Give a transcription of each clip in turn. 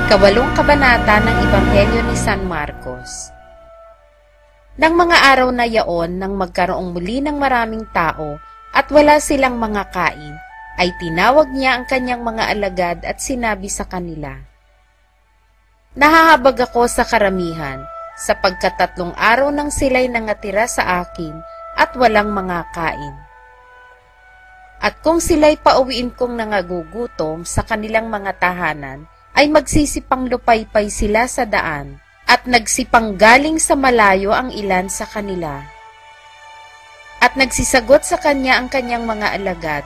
Ikawalong kabanata ng Ebanghelyo ni San Marcos. Nang mga araw na yaon, nang magkaroong muli ng maraming tao at wala silang mga kain, ay tinawag niya ang kanyang mga alagad at sinabi sa kanila, "Nahahabag ako sa karamihan, sapagkat 3 araw nang sila'y nangatira sa akin at walang mga kain. At kung sila'y pauwiin kong nangagugutom sa kanilang mga tahanan, ay magsisipang lupaypay sila sa daan, at nagsipang galing sa malayo ang ilan sa kanila." At nagsisagot sa kanya ang kanyang mga alagad,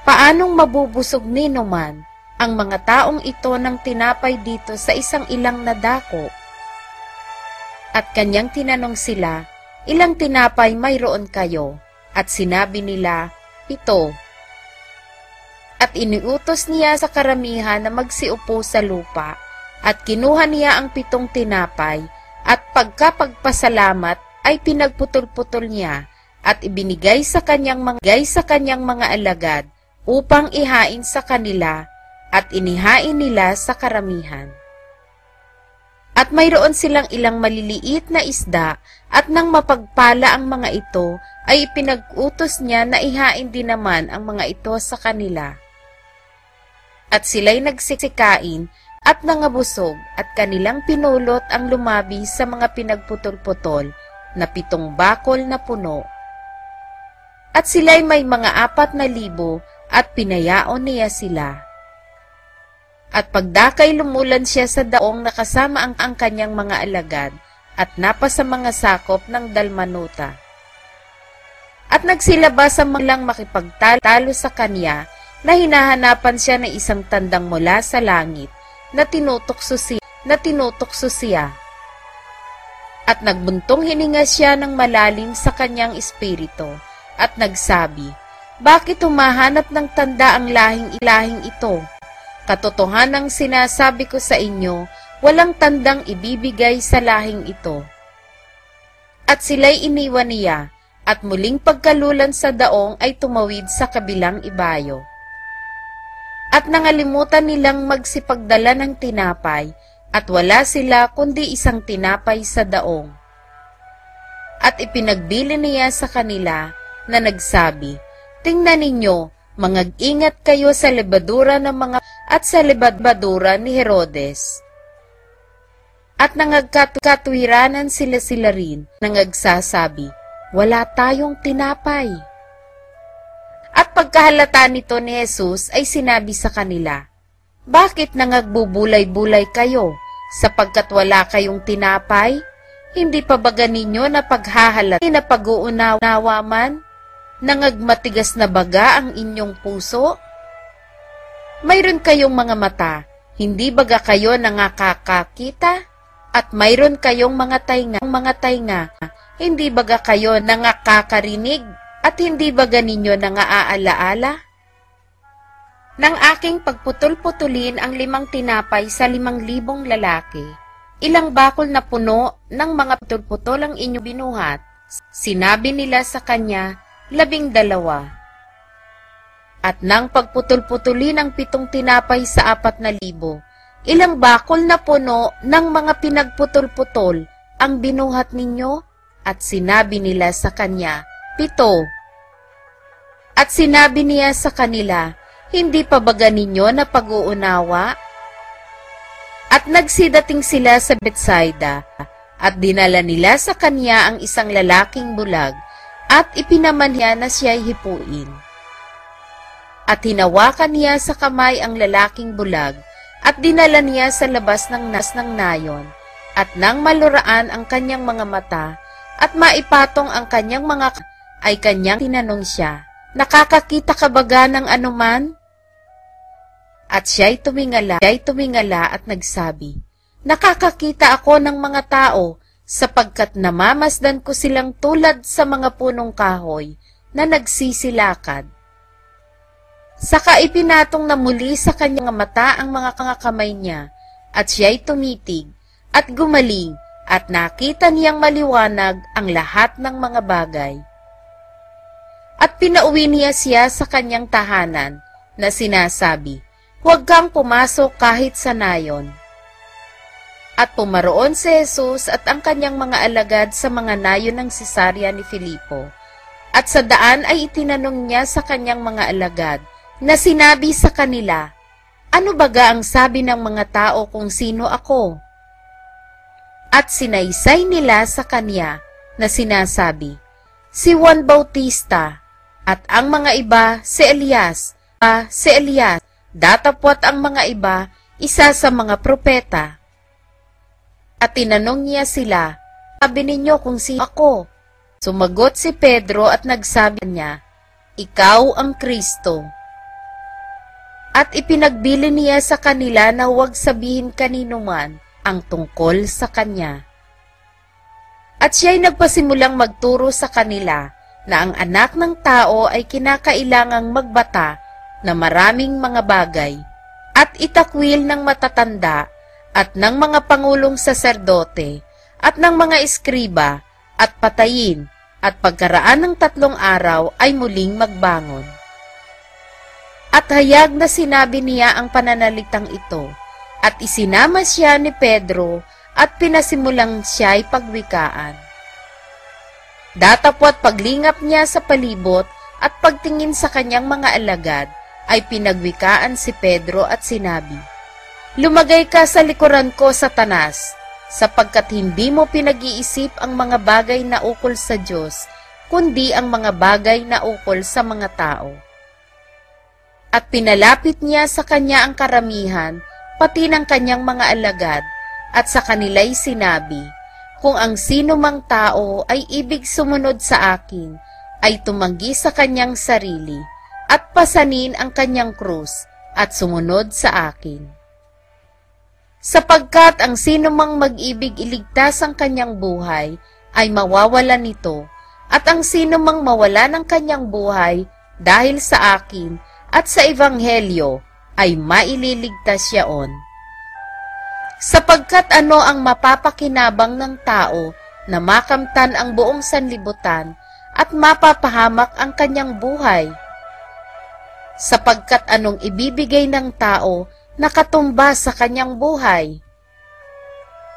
"Paanong mabubusog ni numan ang mga taong ito ng tinapay dito sa isang ilang na dako?" At kanyang tinanong sila, "Ilang tinapay mayroon kayo?" At sinabi nila, 7. At iniutos niya sa karamihan na magsiupo sa lupa, at kinuha niya ang 7 tinapay, at pagkapagpasalamat ay pinagputol-putol niya, at ibinigay sa kanyang mga alagad upang ihain sa kanila, at inihain nila sa karamihan. At mayroon silang ilang maliliit na isda, at nang mapagpala ang mga ito, ay ipinag-utos niya na ihain din naman ang mga ito sa kanila. At sila'y nagsikain at nangabusog, at kanilang pinulot ang lumabi sa mga pinagputol-putol na 7 bakol na puno. At sila'y may mga 4,000, at pinayaon niya sila. At pagdakay lumulan siya sa daong nakasama ang kanyang mga alagad, at napa sa mga sakop ng dalmanuta. At nagsilabas ang mga makipagtalo sa kanya, na hinahanapan siya ng isang tandang mula sa langit na tinutokso siya. At nagbuntong hininga siya ng malalim sa kanyang espiritu at nagsabi, "Bakit humahanap ng tanda ang lahing ito? Katotohanang sinasabi ko sa inyo, walang tandang ibibigay sa lahing ito." At sila'y iniwan niya, at muling pagkalulan sa daong ay tumawid sa kabilang ibayo. At nangalimutan nilang magsipagdala ng tinapay, at wala sila kundi isang tinapay sa daong. At ipinagbili niya sa kanila na nagsabi, "Tingnan ninyo, mangag-ingat kayo sa lebadura ng mga at sa lebadura ni Herodes." At nangagkatwiranan sila rin, nangagsasabi, "Wala tayong tinapay." At pagkahalata nito ni Jesus ay sinabi sa kanila, "Bakit nangagbubulay-bulay kayo, sapagkat wala kayong tinapay? Hindi pa ba ganinyo na paghahalata na pag-uunawa man? Nangagmatigas na baga ang inyong puso? Mayroon kayong mga mata, hindi baga kayo nangakakakita? At mayroon kayong mga tainga, hindi baga kayo nangakakarinig? At hindi ba ganinyo nangaaalaala? Nang aking pagputol-putulin ang 5 tinapay sa 5,000 lalaki, ilang bakol na puno ng mga putol-putol ang inyo binuhat?" Sinabi nila sa kanya, 12. At nang pagputol-putulin ang 7 tinapay sa 4,000, ilang bakol na puno ng mga pinagputol-putol ang binuhat ninyo? At sinabi nila sa kanya, 7. At sinabi niya sa kanila, "Hindi pa ba ganinyo na pag-uunawa?" At nagsidating sila sa Betsaida, at dinala nila sa kanya ang isang lalaking bulag, at ipinaman niya na siya'y hipuin. At hinawakan niya sa kamay ang lalaking bulag, at dinala niya sa labas ng nayon, at nang maluraan ang kanyang mga mata, at maipatong ang kanyang mga ay kanyang tinanong siya, "Nakakakita ka baga ng anuman?" At siya'y tumingala at nagsabi, "Nakakakita ako ng mga tao, sapagkat namamasdan ko silang tulad sa mga punong kahoy na nagsisilakad." Saka ipinatong na muli sa kanyang mata ang mga kamay niya, at siya'y tumitig, at gumaling, at nakita niyang maliwanag ang lahat ng mga bagay. At pinauwi niya siya sa kanyang tahanan, na sinasabi, "Huwag kang pumasok kahit sa nayon." At pumaroon si Jesus at ang kanyang mga alagad sa mga nayon ng Cesarea ni Filipo. At sa daan ay itinanong niya sa kanyang mga alagad na sinabi sa kanila, "Ano baga ang sabi ng mga tao kung sino ako?" At sinaysay nila sa kanya na sinasabi, "Si Juan Bautista," at ang mga iba, "Si Elias," datapwat ang mga iba, isa sa mga propeta. At tinanong niya sila, "Sabi ninyo kung sino ako?" Sumagot si Pedro at nagsabi niya, "Ikaw ang Kristo." At ipinagbili niya sa kanila na huwag sabihin kanino man ang tungkol sa kanya. At siya'y nagpasimulang magturo sa kanila na ang anak ng tao ay kinakailangang magbata na maraming mga bagay at itakwil ng matatanda at ng mga pangulong saserdote at ng mga eskriba at patayin at pagkaraan ng 3 araw ay muling magbangon. At hayag na sinabi niya ang pananalitang ito at isinama siya ni Pedro at pinasimulang siya'y pagwikaan. Datapwat paglingap niya sa palibot at pagtingin sa kanyang mga alagad ay pinagwikaan si Pedro at sinabi, "Lumagay ka sa likuran ko, Satanas, sapagkat hindi mo pinag-iisip ang mga bagay na ukol sa Diyos, kundi ang mga bagay na ukol sa mga tao." At pinalapit niya sa kanya ang karamihan, pati ng kanyang mga alagad, at sa kanila'y sinabi, "Kung ang sino mang tao ay ibig sumunod sa akin, ay tumanggi sa kanyang sarili, at pasanin ang kanyang krus, at sumunod sa akin. Sapagkat ang sino mang mag-ibig iligtas ang kanyang buhay, ay mawawala nito, at ang sino mang mawala ng kanyang buhay, dahil sa akin, at sa Ebanghelyo, ay maililigtas yaon. Sapagkat ano ang mapapakinabang ng tao na makamtan ang buong sanlibutan at mapapahamak ang kanyang buhay? Sapagkat anong ibibigay ng tao na katumbas sa kanyang buhay?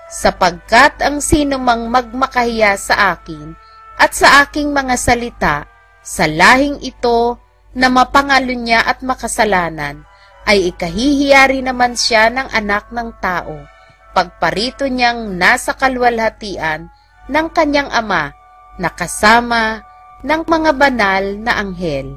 Sapagkat ang sino mang magmakahiya sa akin at sa aking mga salita, sa lahing ito na mapangalo niya at makasalanan, ay ikahihiyari naman siya ng anak ng tao, pagparito niyang nasa kalwalhatian ng kanyang ama na kasama ng mga banal na anghel.